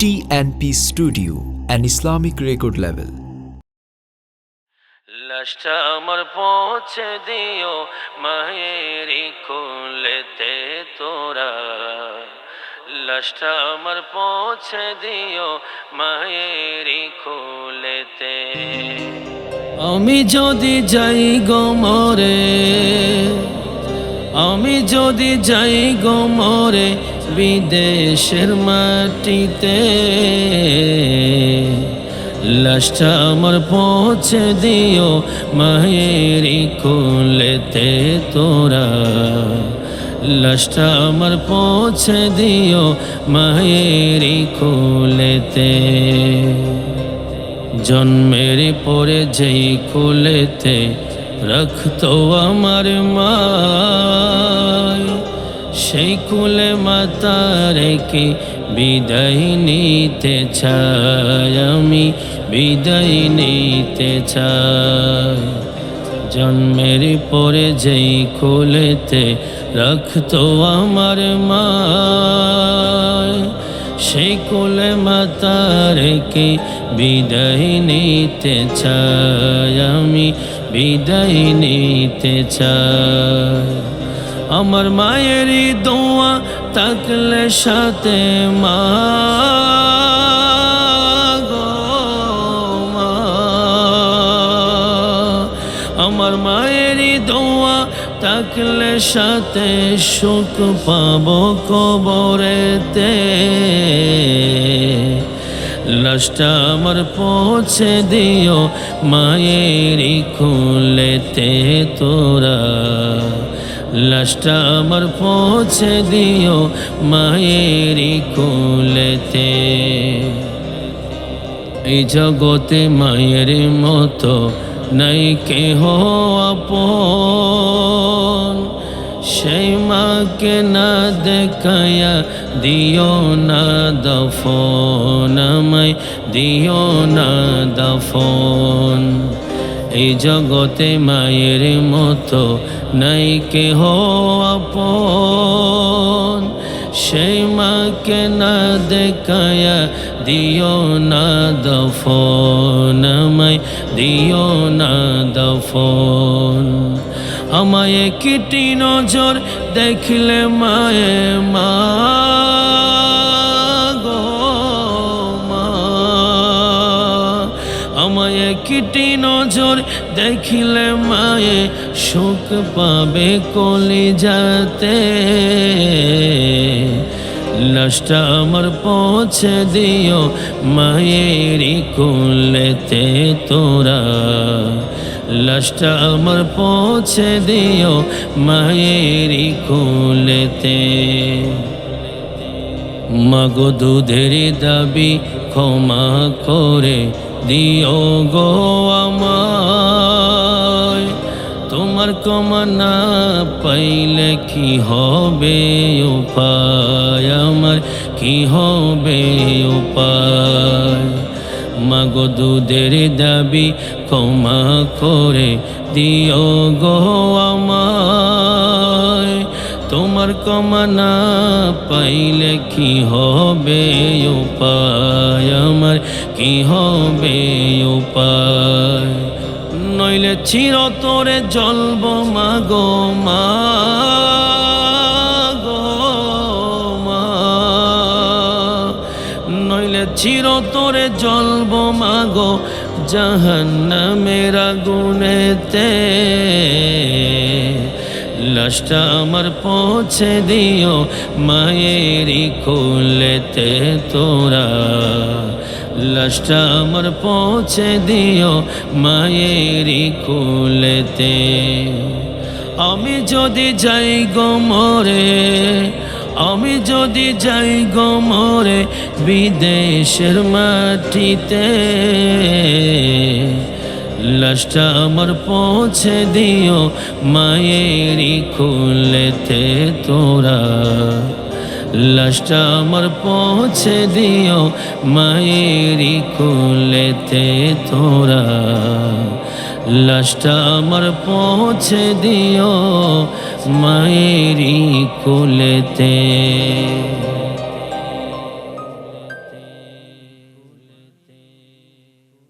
TNP Studio, an Islamic record label. লাশটা আমার পৌঁছে দিও মায়েরি কোলেতে তোরা, লাশটা আমার পৌঁছে দিও মায়েরি কোলেতে। আমি যদি যাই গো মরে, আমি যদি যাই গো মরে বিদেশের মাটিতে, লাশটা আমার পৌঁছে দিও মায়েরি কোলেতে তোরা, লাশটা আমার পৌঁছে দিও মায়েরি কোলেতে। জন্মের পরে যেই কোলেতে রাখতো আমার মা, সেই কোলে মাতা রেখে বিদায় নিতে চাই, আমি বিদায় নিতে চাই। জন্মের পরে যেই কোলেতে রাখতো আমার মা, সেই কোলে মাতা রেখে বিদায় নিতে চাই, আমি বিদায় নিতে চাই। আমার মায়েরই দোয়া থাকলে সাথে মা গো মা, আমার মায়েরই দোয়া থাকলে সাথে সুখ পাবো কবরেতে। লাশটা আমার পৌঁছে দিও মায়েরি কোলেতে তোরা, লাশটা আমার পৌঁছে দিও মায়েরি কোলেতে। এই জগতে মায়ের মতো নাই কেহ আপন, সেই মাকে না দেখায়া দিও না দফন, আমায় দিও না দফন। এই জগতে মায়ের মতো নাই কেহ আপন, সেই মাকে না দেখায়া দিও না দফন, আমায় দিও না দফন। আমায় কিটি নজর দেখলে মায়ে মা গো মা, আমায় কিটি নজর দেখিলে মায়ে সুখ পাবে কলিজাতে। লাশটা আমার পৌঁছে দিও মায়েরি কোলেতে তোরা, লাশটা আমার পৌঁছে দিও মায়েরি কোলেতে। মাগো দুধের দাবি ক্ষমা করে দিও গো আমায়, তোমার ক্ষমা না পাইলে কি হবে উপায়, আমার কি হবে উপায়। মাগো দুধের দাবি ক্ষমা করে দিও গো আমায়, তোমার ক্ষমা না পাইলে কি হবে উপায়, আমার কি হবে উপায়। নইলে চিরতরে জ্বলব মাগো মা গো মা, নইলে চিরতরে জ্বলব মাগো জাহান্নামের আগুনেতে। লাশটা আমার পৌঁছে দিও মায়েরি কোলেতে তোরা, লাশটা আমার পৌঁছে দিও মায়েরি কোলেতে। আমি যদি যাই গো মরে, আমি যদি যাই গো মরে বিদেশের মাটিতে, লাশটা আমার পৌঁছে দিও মায়েরি কোলেতে তোরা, লাশটা আমার পৌঁছে দিও মায়েরি কোলেতে তোরা, লাশটা আমার পৌঁছে দিও মায়েরি কোলেতে।